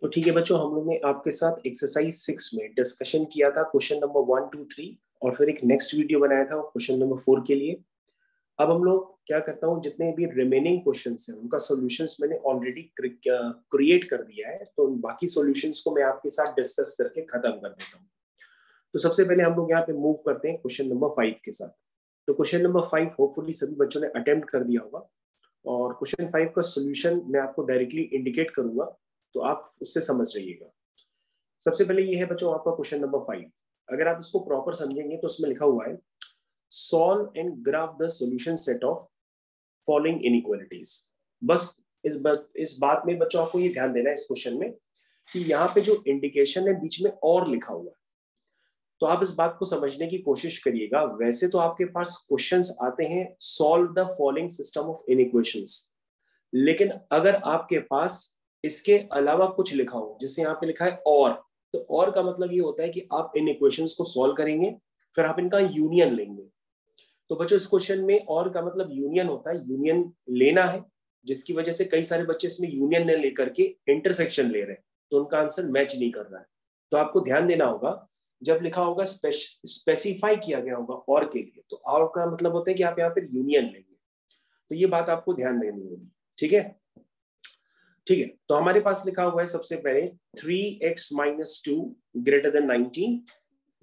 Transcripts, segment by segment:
तो ठीक है बच्चों, हम लोग ने आपके साथ एक्सरसाइज 6 में डिस्कशन किया था क्वेश्चन नंबर 1, 2, 3 और फिर एक नेक्स्ट वीडियो बनाया था क्वेश्चन नंबर 4 के लिए। अब हम लोग क्या करता हूँ, जितने भी रिमेनिंग क्वेश्चंस हैं उनका सॉल्यूशंस मैंने ऑलरेडी क्रिएट कर दिया है, तो उन बाकी सॉल्यूशंस को मैं आपके साथ डिस्कस करके खत्म कर देता हूँ। तो सबसे पहले हम लोग यहाँ पे मूव करते हैं क्वेश्चन नंबर 5 के साथ। तो क्वेश्चन नंबर 5 होपफुली सभी बच्चों ने अटेम्प्ट कर दिया होगा और क्वेश्चन 5 का सोल्यूशन मैं आपको डायरेक्टली इंडिकेट करूंगा, तो आप उससे समझ जाइएगा। सबसे पहले ये है बच्चों आपका क्वेश्चन नंबर 5। अगर आप इसको प्रॉपर समझेंगे तो उसमें लिखा हुआ है solve and graph the solution set of following inequalities. बस इस बात में बच्चों आपको ये ध्यान देना है इस क्वेश्चन में कि यहाँ पे जो इंडिकेशन है बीच में और लिखा हुआ है, तो आप इस बात को समझने की कोशिश करिएगा। वैसे तो आपके पास क्वेश्चंस आते हैं solve the following system of inequations, लेकिन अगर आपके पास इसके अलावा कुछ लिखा हो, जैसे यहाँ पे लिखा है और, तो और का मतलब ये होता है कि आप इन इक्वेशंस को सॉल्व करेंगे, फिर आप इनका यूनियन लेंगे। तो बच्चों इस क्वेश्चन में और का मतलब यूनियन होता है, यूनियन लेना है, जिसकी वजह से कई सारे बच्चे इसमें यूनियन न लेकर के इंटरसेक्शन ले रहे हैं, तो उनका आंसर मैच नहीं कर रहा है। तो आपको ध्यान देना होगा, जब लिखा होगा स्पेसिफाई किया गया होगा और के लिए, तो और का मतलब होता है कि आप यहाँ पर यूनियन लेंगे। तो ये बात आपको ध्यान देनी होगी, ठीक है। ठीक है, तो हमारे पास लिखा हुआ है सबसे पहले 3x minus 2 greater than 19,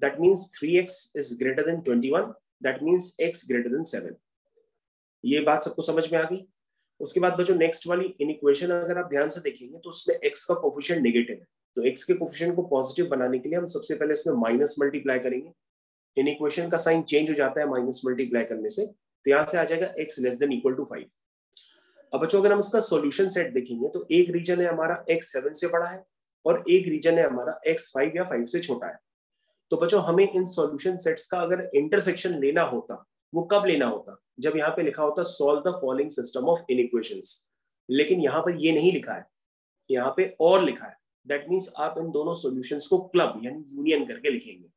that means 3x is greater than 21, that means x greater than 7। ये बात सबको समझ में आ गई। उसके बाद बच्चों नेक्स्ट वाली इनइक्वेशन अगर आप ध्यान से देखेंगे तो उसमें x का कोफिशिएंट नेगेटिव है, तो x के कोफिशिएंट को पॉजिटिव बनाने के लिए हम सबसे पहले इसमें माइनस मल्टीप्लाई करेंगे। इनइक्वेशन का साइन चेंज हो जाता है माइनस मल्टीप्लाई करने से, तो यहाँ से आ जाएगा x less than equal to 5। अब बच्चों अगर हम इसका सॉल्यूशन सेट देखेंगे तो एक रीजन है हमारा x 7 से बड़ा है और एक रीजन है हमारा x 5 या 5 से छोटा है। तो बच्चों हमें इन सॉल्यूशन सेट्स का अगर इंटरसेक्शन लेना होता, वो कब लेना होता, जब यहाँ पे लिखा होता solve the following system of inequations. लेकिन यहाँ पर ये नहीं लिखा है, यहाँ पे और लिखा है। दैट मीन्स आप इन दोनों सॉल्यूशंस को क्लब यानी यूनियन करके लिखेंगे।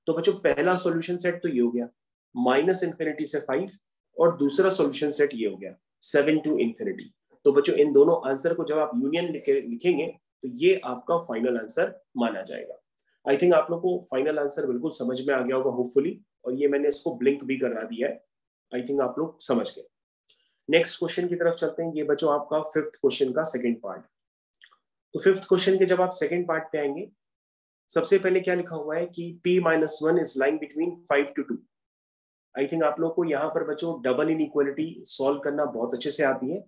तो बच्चों पहला सॉल्यूशन सेट तो ये हो गया माइनस इंफिनिटी से 5, और दूसरा सॉल्यूशन सेट ये हो गया 7 टू इंफिनिटी। तो बच्चों इन दोनों आंसर को जब आप यूनियन लिखेंगे तो ये आपका फाइनल आंसर माना जाएगा। आई थिंक आप लोग को फाइनल आंसर बिल्कुल समझ में आ गया होगा होपफुली, और ये मैंने इसको ब्लिंक भी करा दिया है। आई थिंक आप लोग समझ गए। नेक्स्ट क्वेश्चन की तरफ चलते हैं। ये बच्चों आपका 5th क्वेश्चन का सेकेंड पार्ट। तो 5th क्वेश्चन के जब आप सेकेंड पार्ट पे आएंगे, सबसे पहले क्या लिखा हुआ है कि p-1 is lying between 5 to 2। I think आप लोग को यहाँ पर बच्चों डबल इनइक्वालिटी सॉल्व करना बहुत अच्छे से आती है।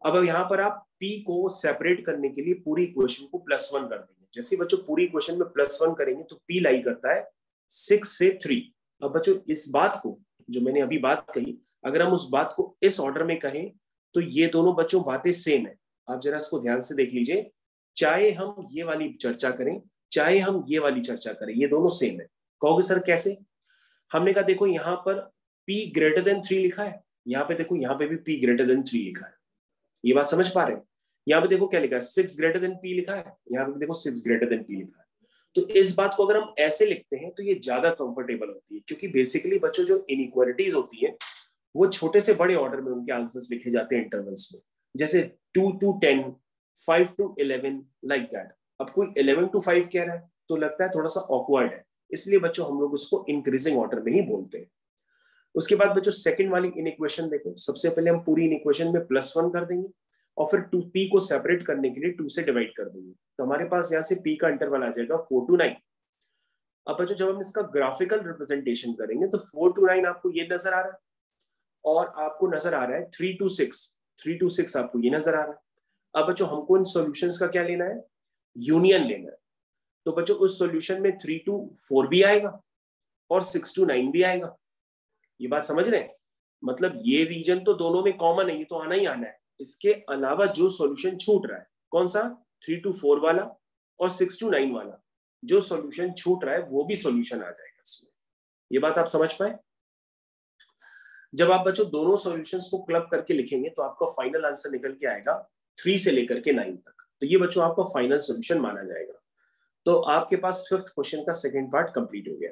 अब यहाँ पर आप p को सेपरेट करने के लिए पूरी इक्वेशन को +1 कर देंगे। जैसे बच्चों पूरी इक्वेशन में +1 करेंगे तो p लाई करता है 6 से 3। अब बच्चों इस बात को, जो मैंने अभी बात कही, अगर हम उस बात को इस ऑर्डर में कहें तो ये दोनों बच्चों बातें सेम है। आप जरा इसको ध्यान से देख लीजिए, चाहे हम ये वाली चर्चा करें चाहे हम ये वाली चर्चा करें, ये दोनों सेम है। कहोगे सर कैसे? हमने कहा देखो यहाँ पर p ग्रेटर देन 3 लिखा है, यहाँ पे देखो यहाँ पे भी p ग्रेटर देन 3 लिखा है। ये बात समझ पा रहे हैं? यहाँ पे देखो क्या लिखा है 6 ग्रेटर देन p लिखा है, यहाँ पे देखो 6 ग्रेटर देन p लिखा है। तो इस बात को अगर हम ऐसे लिखते हैं तो ये ज्यादा कंफर्टेबल होती है, क्योंकि बेसिकली बच्चों जो इनइक्वालिटीज होती है वो छोटे से बड़े ऑर्डर में उनके आंसर्स लिखे जाते हैं इंटरवल्स में, जैसे 2 to 10, 5 to 11 लाइक दैट। अब कोई 11 to 5 कह रहा है तो लगता है थोड़ा सा ऑकवर्ड है, इसलिए बच्चों हम लोग उसको इंक्रीजिंग ऑर्डर में ही बोलते हैं। उसके बाद बच्चों सेकंड वाली इनइक्वेशन देखो, सबसे पहले हम पूरी इनइक्वेशन में +1 कर देंगे और फिर 2p को सेपरेट करने के लिए 2 से डिवाइड कर देंगे। तो हमारे पास यहाँ से p का इंटरवल आ जाएगा 4 to 9। अब बच्चों जब हम इसका ग्राफिकल रिप्रेजेंटेशन करेंगे तो 4 to 9 आपको ये नजर आ रहा है, और आपको नजर आ रहा है 3 to 6, 3 to 6 आपको ये नजर आ रहा है। अब बच्चों हमको इन सॉल्यूशंस का क्या लेना है? यूनियन लेना है। तो बच्चों उस सॉल्यूशन में 3 to 4 भी आएगा और 6 to 9 भी आएगा। ये बात समझ रहे हैं? मतलब ये रीजन तो दोनों में कॉमन है, ये तो आना ही आना है। इसके अलावा जो सॉल्यूशन छूट रहा है, कौन सा? 3 to 4 वाला और 6 to 9 वाला, जो सॉल्यूशन छूट रहा है वो भी सॉल्यूशन आ जाएगा इसमें। ये बात आप समझ पाए? जब आप बच्चों दोनों सॉल्यूशंस को क्लब करके लिखेंगे तो आपका फाइनल आंसर निकल के आएगा 3 से लेकर के 9 तक। तो ये बच्चों आपका फाइनल सॉल्यूशन माना जाएगा। तो आपके पास 5th क्वेश्चन का सेकंड पार्ट कंप्लीट हो गया।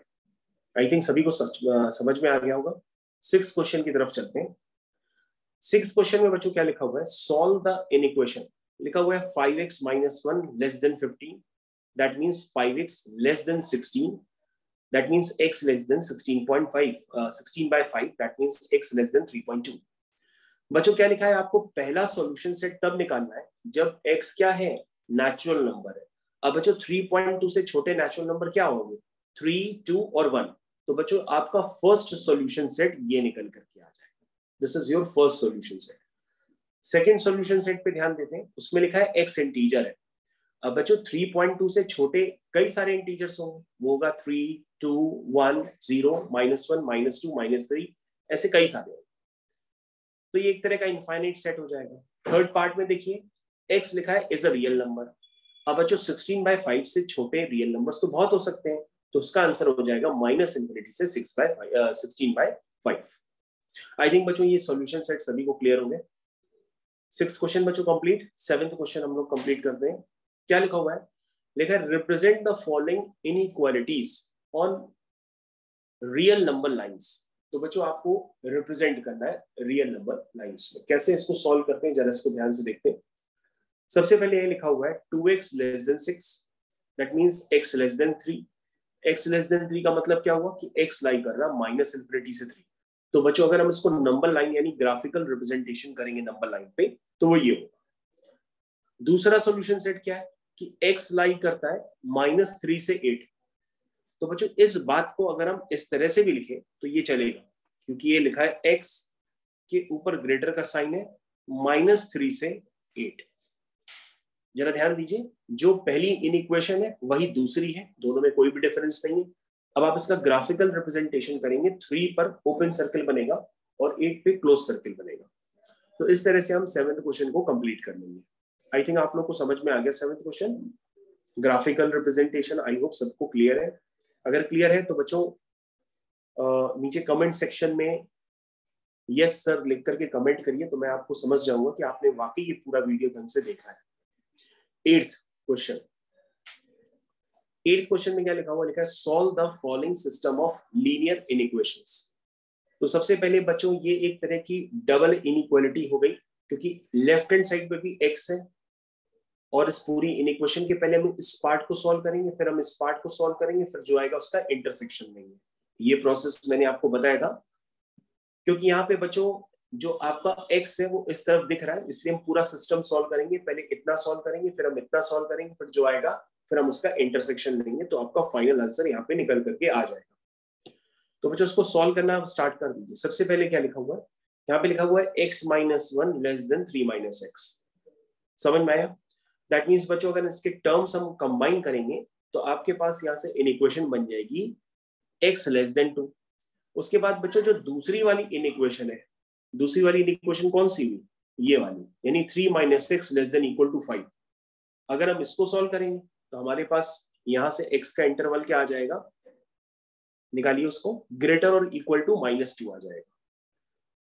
आई थिंक सभी को समझ में आ गया होगा। 6th क्वेश्चन की तरफ चलते हैं। 6th क्वेश्चन में बच्चों क्या लिखा हुआ है? सॉल्व द इनइक्वेशन लिखा हुआ है 5x minus 1 less than 15, that means 5x less than 16, that means x less than 16.5, 16 by 5, that means x less than 3.2. बच्चों क्या लिखा है आपको, पहला सॉल्यूशन सेट तब निकालना है जब x क्या है, नेचुरल नंबर है। अब बच्चों 3.2 से छोटे नेचुरल नंबर क्या होंगे, 3, 2 और 1। तो बच्चों आपका फर्स्ट सॉल्यूशन सेट ये निकल करके आ जाएगा, this is your first solution set. Second solution set पे ध्यान देते हैं, उसमें लिखा है x इंटीजर है। अब बच्चों 3.2 से छोटे कई सारे इंटीजर्स होंगे, वो होगा 3, 2, 1, 0, -1, -2, -3, ऐसे कई सारे होंगे। तो ये एक तरह का इनफाइनाइट सेट हो जाएगा। थर्ड पार्ट में देखिए x लिखा है इज अ रियल नंबर। अब बच्चों 16/5 से छोटे रियल नंबर्स तो बहुत हो सकते हैं, तो उसका आंसर हो जाएगा -∞ से 16/5। आई थिंक बच्चों ये सॉल्यूशन सेट सभी को क्लियर होंगे। 6th क्वेश्चन बच्चों कंप्लीट। 7th क्वेश्चन हम लोग कंप्लीट करते हैं। क्या लिखा हुआ है, लिखा है represent the following inequalities on real number lines. तो बच्चों आपको रिप्रेजेंट करना है रियल नंबर लाइंस में। कैसे इसको सॉल्व करते हैं जरा इसको ध्यान से देखते हैं। सबसे पहले ये लिखा हुआ है 2x less than 6, that means x less then 3। x less then 3 का मतलब क्या हुआ कि x लाई कर रहा -∞ से 3। तो बच्चों अगर हम इसको नंबर लाइन यानी ग्राफिकल रिप्रेजेंटेशन करेंगे नंबर लाइन पे तो वो ये होगा। दूसरा सॉल्यूशन सेट क्या है कि x लाई करता है -3 से 8। तो बच्चों इस बात को अगर हम इस तरह से भी लिखें तो ये चलेगा, क्योंकि ये लिखा है x के ऊपर ग्रेटर का साइन है, -3 से 8। जरा ध्यान दीजिए, जो पहली इनइक्वेशन है वही दूसरी है, दोनों में कोई भी डिफरेंस नहीं है। अब आप इसका ग्राफिकल रिप्रेजेंटेशन करेंगे, 3 पर ओपन सर्कल बनेगा और 8 पे क्लोज सर्कल बनेगा। तो इस तरह से हम 7th क्वेश्चन को कंप्लीट कर लेंगे। आई थिंक आप लोग को समझ में आ गया 7th question, graphical representation. I hope सबको क्लियर है। अगर क्लियर है तो बच्चों नीचे कमेंट सेक्शन में यस सर लिख करके कमेंट करिए, तो मैं आपको समझ जाऊंगा कि आपने वाकई ये पूरा वीडियो ढंग से देखा है। 8th question. 8th क्वेश्चन में क्या लिखा हुआ, लिखा है solve the following system of linear inequations. तो सबसे पहले बच्चों ये एक तरह की डबल इनइक्वालिटी हो गई, क्योंकि लेफ्ट हैंड साइड पे भी x है और इस पूरी इनइक्वेशन के पहले हम इस पार्ट को सॉल्व करेंगे, फिर हम इस पार्ट को सॉल्व करेंगे, फिर जो आएगा उसका इंटरसेक्शन लेंगे। ये प्रोसेस मैंने आपको बताया था, क्योंकि यहाँ पे बच्चों जो आपका x है वो इस तरफ दिख रहा है, इसलिए हम पूरा सिस्टम सॉल्व करेंगे। पहले इतना सॉल्व करेंगे, फिर हम इतना सॉल्व करेंगे, फिर जो आएगा फिर हम उसका इंटरसेक्शन लेंगे, तो आपका फाइनल आंसर यहाँ पे निकल करके आ जाएगा। तो बच्चों उसको सॉल्व करना स्टार्ट कर दीजिए। सबसे पहले क्या लिखा हुआ है, यहाँ पे लिखा हुआ है x - 1 लेस देन 3 - x। समझ में आया? दैट मीन्स बच्चों अगर इसके टर्म्स हम कंबाइन करेंगे तो आपके पास यहाँ से इनइक्वेशन बन जाएगी x लेस देन 2। उसके बाद बच्चों जो दूसरी वाली इनइक्वेशन है, दूसरी वाली इनइक्वेशन कौन सी हुई, ये वाली, यानी 3 - x less than equal to 5। अगर हम इसको सॉल्व करेंगे तो हमारे पास यहाँ से x का इंटरवल क्या आ जाएगा, निकालिए उसको, ग्रेटर और इक्वल टू -2 आ जाएगा।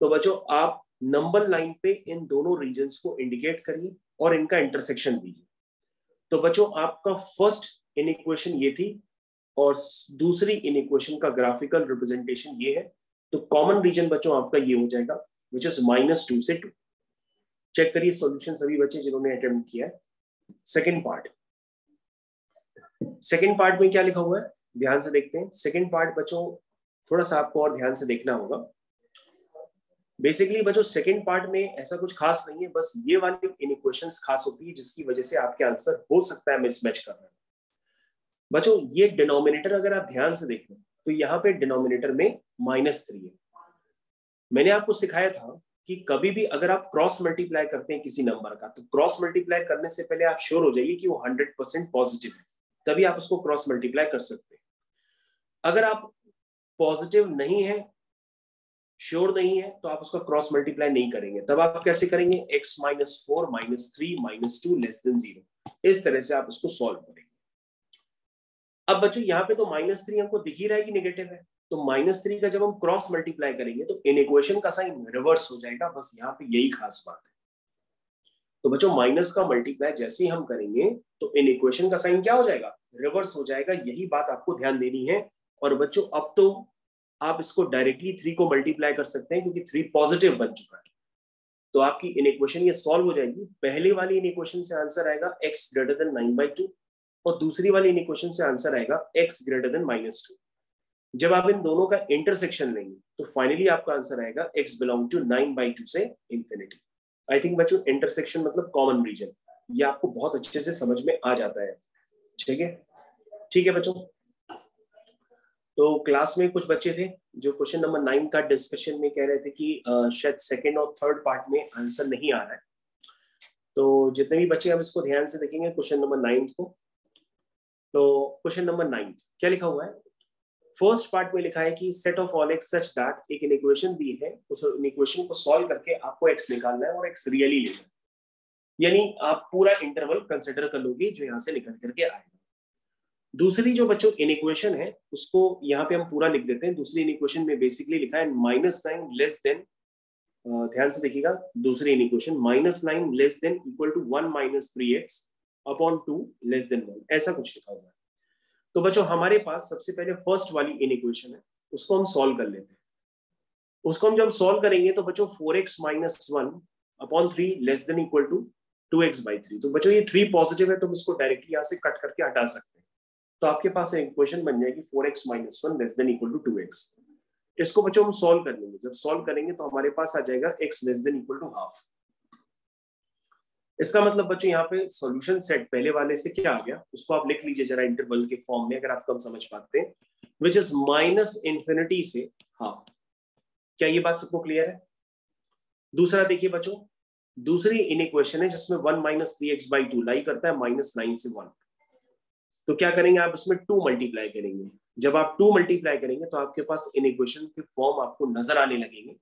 तो बच्चों आप नंबर लाइन पे इन दोनों रीजन्स को इंडिकेट करिए और इनका इंटरसेक्शन दीजिए। तो बच्चों आपका फर्स्ट इनइक्वेशन ये थी और दूसरी इनइक्वेशन का ग्राफिकल रिप्रेजेंटेशन ये है। तो कॉमन रीजन बच्चों आपका ये हो जाएगा, विच इज -2 से 2। चेक करिए सॉल्यूशन सभी बच्चे जिन्होंने अटेम्प्ट किया है। सेकंड पार्ट में क्या लिखा हुआ है, ध्यान से देखते हैं। सेकंड पार्ट बच्चों थोड़ा सा आपको और ध्यान से देखना होगा। बेसिकली बच्चों सेकंड पार्ट में ऐसा कुछ खास नहीं है, बस ये वाली इनइक्वेशंस खास होती है जिसकी वजह से आपके आंसर हो सकता है मिसमैच कर रहे हैं। बच्चों ये डिनोमिनेटर अगर आप ध्यान से देखें तो यहाँ पे डिनोमिनेटर में -3 है। मैंने आपको सिखाया था कि कभी भी अगर आप क्रॉस मल्टीप्लाई करते हैं किसी नंबर का, तो क्रॉस मल्टीप्लाई करने से पहले आप श्योर हो जाइए कि वो 100% पॉजिटिव है, तभी आप उसको क्रॉस मल्टीप्लाई कर सकते हैं। अगर आप पॉजिटिव नहीं है, श्योर नहीं है, तो आप उसका क्रॉस मल्टीप्लाई नहीं करेंगे। तब आप कैसे करेंगे, x - 4 - 3 - 2 लेस देन 0। इस तरह से आप उसको सॉल्व करेंगे। अब बच्चों यहाँ पे तो -3 हमको दिख ही रहा है कि नेगेटिव है, तो -3 का जब हम क्रॉस मल्टीप्लाई करेंगे तो इनइक्वेशन का साइन रिवर्स हो जाएगा। बस यहाँ पे यही खास बात है। तो बच्चों माइनस का मल्टीप्लाई जैसे ही हम करेंगे तो इनइक्वेशन का साइन क्या हो जाएगा, रिवर्स हो जाएगा। यही बात आपको ध्यान देनी है। और बच्चों अब तो आप इसको डायरेक्टली 3 को मल्टीप्लाई कर सकते हैं, क्योंकि 3 पॉजिटिव बन चुका है। तो आपकी इनइक्वेशन ये सॉल्व हो जाएगी। पहले वाली इनइक्वेशन से आंसर आएगा x ग्रेटर देन 9/2 और दूसरी वाली इनइक्वेशन से आंसर आएगा x ग्रेटर देन -2। जब आप इन दोनों का इंटरसेक्शन लेंगे तो फाइनली आपका आंसर आएगा x बिलोंग टू 9/2 से इंफिनिटी। आई थिंक बच्चों इंटरसेक्शन मतलब कॉमन रीजन, ये आपको बहुत अच्छे से समझ में आ जाता है। ठीक है बच्चों। तो क्लास में कुछ बच्चे थे जो क्वेश्चन नंबर 9 का डिस्कशन में कह रहे थे कि शायद सेकंड और थर्ड पार्ट में आंसर नहीं आ रहा है। तो जितने भी बच्चे हम इसको ध्यान से देखेंगे क्वेश्चन नंबर 9 को, तो क्वेश्चन नंबर 9 क्या लिखा हुआ है? फर्स्ट पार्ट में लिखा है कि set of all x such that, एक इक्वेशन दी है, उस इक्वेशन को सॉल्व करके आपको एक्स निकालना है और एक्स रियली लेना है, यानी आप पूरा इंटरवल कंसिडर कर लोगे जो यहाँ से निकल करके आएगा। दूसरी जो बच्चों इनइक्वेशन है उसको यहाँ पे हम पूरा लिख देते हैं। दूसरी इनइक्वेशन में बेसिकली लिखा है -9 लेस देन, ध्यान से देखिएगा, दूसरी inequation -9 less than equal to 1 - 3x upon 2 less than 1, ऐसा कुछ लिखा हुआ है। तो बच्चों हमारे पास सबसे पहले फर्स्ट वाली इनइक्वेशन है, उसको हम सॉल्व कर लेते हैं। उसको हम जब सॉल्व करेंगे तो बच्चों 4x - 1 upon 3 less than equal to 2x/3। तो बच्चों ये 3 पॉजिटिव है तो हम इसको डायरेक्टली यहाँ से कट करके हटा सकते हैं। तो आपके पास एक इक्वेशन बन जाएगी 4x - 1 less than equal to 2x। इसको बच्चों हम सॉल्व कर लेंगे। जब सॉल्व करेंगे तो हमारे पास आ जाएगा x less than equal to half. इसका मतलब बच्चों यहाँ पे सॉल्यूशन सेट पहले वाले से क्या आ गया उसको आप लिख लीजिए जरा इंटरवल के फॉर्म में, अगर आप कम समझ पाते हैं, विच इज -∞ से हाफ। क्या ये बात सबको क्लियर है? दूसरा देखिए बच्चों, दूसरी इनइक्वेशन है जिसमें 1 - 3x/2 लाई करता है -9 से 1। तो क्या करेंगे आप इसमें 2 मल्टीप्लाई करेंगे। जब आप 2 मल्टीप्लाई करेंगे तो आपके पास इनइक्वेशन के फॉर्म आपको नजर आने लगेंगे।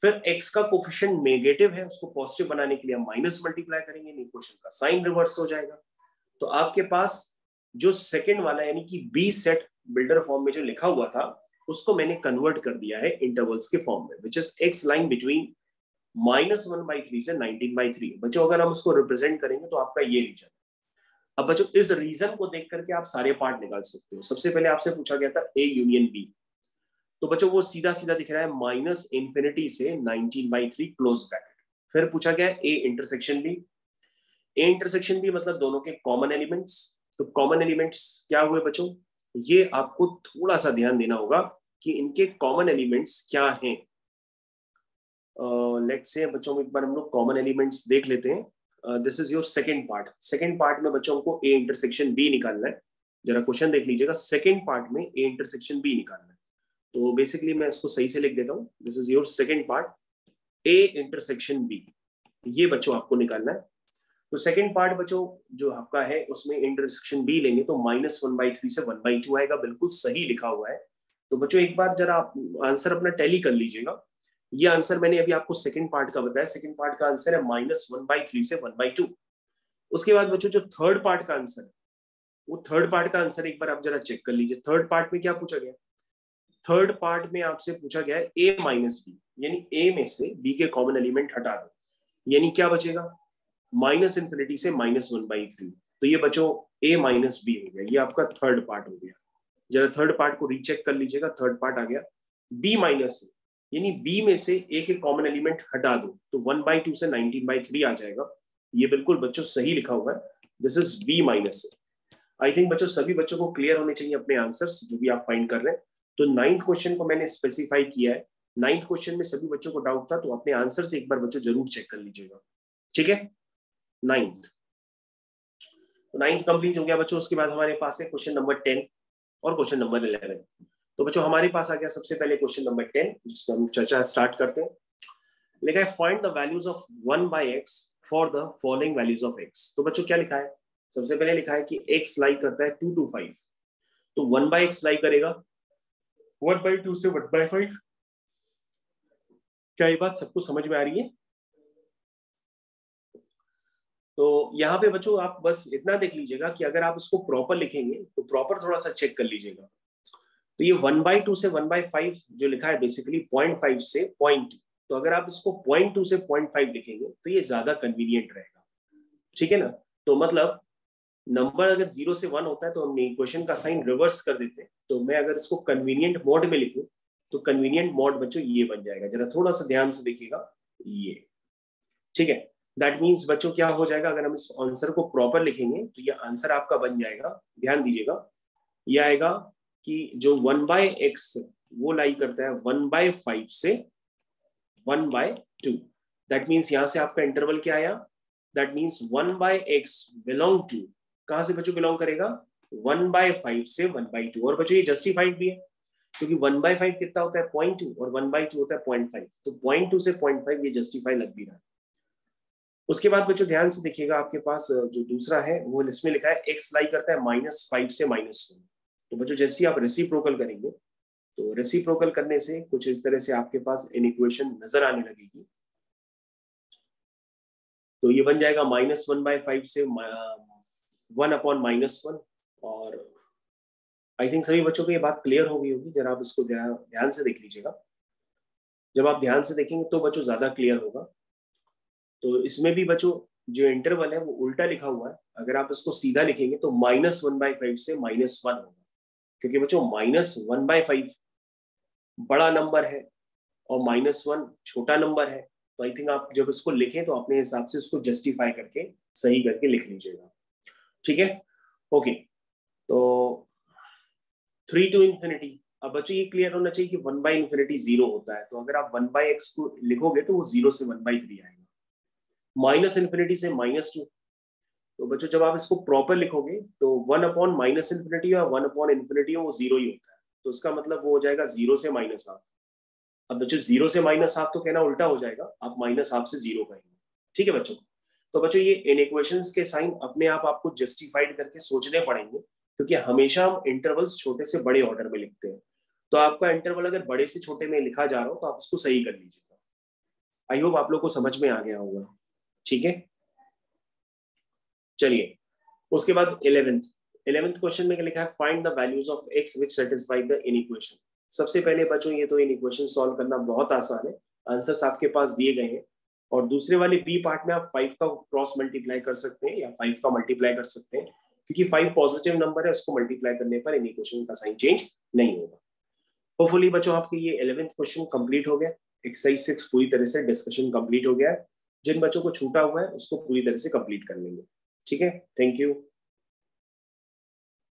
फिर x का कोफिशिएंट नेगेटिव है, उसको पॉजिटिव बनाने के लिए हम माइनस मल्टीप्लाई करेंगे, इक्वेशन का साइन रिवर्स हो जाएगा। तो आपके पास जो सेकंड वाला यानी कि बी सेट बिल्डर फॉर्म में जो लिखा हुआ था उसको मैंने कन्वर्ट कर दिया है इंटरवल्स के फॉर्म में, which is x line between -1/3 से 19/3। बच्चों अगर हम उसको रिप्रेजेंट करेंगे तो आपका ये रीजन। अब बच्चों इस रीजन को देख करके आप सारे पार्ट निकाल सकते हो। सबसे पहले आपसे पूछा गया था a यूनियन b, तो बच्चों वो सीधा सीधा दिख रहा है -∞ से 19/3 क्लोज ब्रैकेट। फिर पूछा गया a intersection b। a intersection b मतलब दोनों के कॉमन एलिमेंट्स। तो कॉमन एलिमेंट्स क्या हुए बच्चों? ये आपको थोड़ा सा ध्यान देना होगा कि इनके कॉमन एलिमेंट्स क्या हैं। लेट्स से बच्चों एक बार हम लोग कॉमन एलिमेंट्स देख लेते हैं। This is your second part. Second part में बच्चों को a इंटरसेक्शन b निकालना है। जरा क्वेश्चन देख लीजिएगा, सेकंड पार्ट में a इंटरसेक्शन b निकालना है। तो बेसिकली मैं इसको सही से लिख देता हूँ, this is your second part, a intersection b, ये बच्चों आपको निकालना है। तो सेकंड पार्ट बच्चों जो आपका है उसमें इंटरसेक्शन b लेंगे तो -1/3 से 1/2 आएगा, बिल्कुल सही लिखा हुआ है। तो बच्चों एक बार जरा आप आंसर अपना टैली कर लीजिएगा। ये आंसर मैंने अभी आपको सेकंड पार्ट का बताया। सेकंड पार्ट का आंसर है -1/3 से 1/2। उसके बाद बच्चों जो थर्ड पार्ट का आंसर है, वो थर्ड पार्ट का आंसर एक बार आप जरा चेक कर लीजिए। थर्ड पार्ट में क्या पूछा गया? थर्ड पार्ट में आपसे पूछा गया है a - b, यानी a में से b के कॉमन एलिमेंट हटा दो, यानी क्या बचेगा? -∞ से -1/3। तो ये बच्चों a - b हो गया, ये आपका थर्ड पार्ट हो गया। जरा थर्ड पार्ट को रीचेक कर लीजिएगा। थर्ड पार्ट आ गया b माइनस, यानी b में से a के कॉमन एलिमेंट हटा दो तो 1/2 से 19/3 आ जाएगा। ये बिल्कुल बच्चों सही लिखा हुआ है, this is b minus. I think बच्चों सभी बच्चों को क्लियर होने चाहिए अपने आंसर्स जो भी आप फाइंड कर रहे हैं। तो 9th क्वेश्चन को मैंने स्पेसिफाई किया है। 9th क्वेश्चन में सभी बच्चों को डाउट था तो अपने आंसर से एक बार बच्चों जरूर चेक कर लीजिएगा। ठीक है, 9th। तो 9th कंप्लीट हो गया बच्चों। उसके बाद हमारे पास है क्वेश्चन नंबर 10 और क्वेश्चन नंबर 11। तो बच्चों हमारे पास आ गया सबसे पहले क्वेश्चन नंबर 10, जिसमें हम चर्चा स्टार्ट करते हैं। लिखा है find the values of 1/x for the following values of x। तो बच्चों क्या लिखा है? सबसे पहले लिखा है कि x लाई करता है 2 to 5, तो 1/x लाई करेगा 1/2 से 1/5। क्या ये बात सबको समझ में आ रही है? तो यहाँ पे बच्चों आप बस इतना देख लीजिएगा कि अगर आप इसको प्रॉपर लिखेंगे तो प्रॉपर थोड़ा सा चेक कर लीजिएगा। तो ये 1/2 से 1/5 जो लिखा है बेसिकली 0.5 से 0.2, तो अगर आप इसको 0.2 से 0.5 लिखेंगे तो ये ज्यादा कन्वीनियंट रहेगा। ठीक है ना? तो मतलब नंबर अगर 0 से 1 होता है तो हम इक्वेशन का साइन रिवर्स कर देते हैं। तो मैं अगर इसको कन्वीनियंट मोड में लिखूं तो कन्वीनियंट मोड बच्चों ये बन जाएगा। जरा थोड़ा सा ध्यान से देखिएगा, ये ठीक है, दैट मीन्स बच्चों क्या हो जाएगा, अगर हम इस आंसर को प्रॉपर लिखेंगे तो ये आंसर आपका बन जाएगा, ध्यान दीजिएगा, ये आएगा कि जो 1/x वो लाई करता है 1/5 से 1/2। दैट मीन्स यहां से आपका इंटरवल क्या आया, that means 1/x belong to, कहां से बच्चों बिलोंग करेगा, 1/5 से 1/2। और बच्चों ये जस्टिफाइड भी है, क्योंकि 1/5 कितना होता है 0.2 और 1/2 होता है 0.5, तो 0.2 से 0.5 ये जस्टिफाई लग भी रहा है। उसके बाद बच्चों ध्यान से देखिएगा, आपके पास जो दूसरा है वो इसमें लिखा है x लाई करता है -5 से -1। तो बच्चों जैसे ही आप रेसिप्रोकल करेंगे, तो रेसिप्रोकल करने से कुछ इस तरह से आपके पास इन इक्वेशन नजर आने लगेगी। तो ये बन जाएगा -1/5 से 1/-1, और आई थिंक सभी बच्चों को ये बात क्लियर हो गई होगी। जरा आप इसको ध्यान से देख लीजिएगा, जब आप ध्यान से देखेंगे तो बच्चों ज्यादा क्लियर होगा। तो इसमें भी बच्चों जो इंटरवल है वो उल्टा लिखा हुआ है, अगर आप इसको सीधा लिखेंगे तो -1/5 से -1 होगा, क्योंकि बच्चों -1/5 बड़ा नंबर है और -1 छोटा नंबर है। तो आई थिंक आप जब इसको लिखें तो अपने हिसाब से उसको जस्टिफाई करके सही करके लिख लीजिएगा, ठीक है। ओके, तो 3 to infinity, अब बच्चों ये क्लियर होना चाहिए कि 1/∞ 0 होता है, तो अगर आप 1/x को लिखोगे तो वो 0 से 1/3 आएगा। -∞ से -2, तो बच्चों जब आप इसको प्रॉपर लिखोगे तो 1/-∞ और 1/∞ वो 0 ही होता है, तो इसका मतलब वो हो जाएगा 0 से -1/2। अब बच्चों 0 से -1/2 तो कहना उल्टा हो जाएगा, आप -1/2 से 0 कहेंगे, ठीक है बच्चों। तो बच्चों ये इन इक्वेशंस के साइन अपने आप आपको जस्टिफाइड करके सोचने पड़ेंगे, क्योंकि हमेशा हम इंटरवल्स छोटे से बड़े ऑर्डर में लिखते हैं। तो आपका इंटरवल अगर बड़े से छोटे में लिखा जा रहा हो तो आप उसको सही कर लीजिएगा। आई होप आप लोग को समझ में आ गया होगा, ठीक है। चलिए, उसके बाद 11th क्वेश्चन में लिखा है find the values of x which satisfy the in equation. सबसे पहले बच्चों ये तो इन इक्वेशन सॉल्व करना बहुत आसान है, आंसर्स आपके पास दिए गए हैं, और दूसरे वाले बी पार्ट में आप 5 का क्रॉस मल्टीप्लाई कर सकते हैं या 5 का मल्टीप्लाई कर सकते हैं, क्योंकि 5 पॉजिटिव नंबर है, उसको मल्टीप्लाई करने पर इन इक्वेशन का साइन चेंज नहीं होगा। होपफुली बच्चों आपके ये 11th क्वेश्चन कंप्लीट हो गया, एक्सरसाइज 6 पूरी तरह से डिस्कशन कंप्लीट हो गया है। जिन बच्चों को छूटा हुआ है उसको पूरी तरह से कंप्लीट कर लेंगे, ठीक है। Thank you.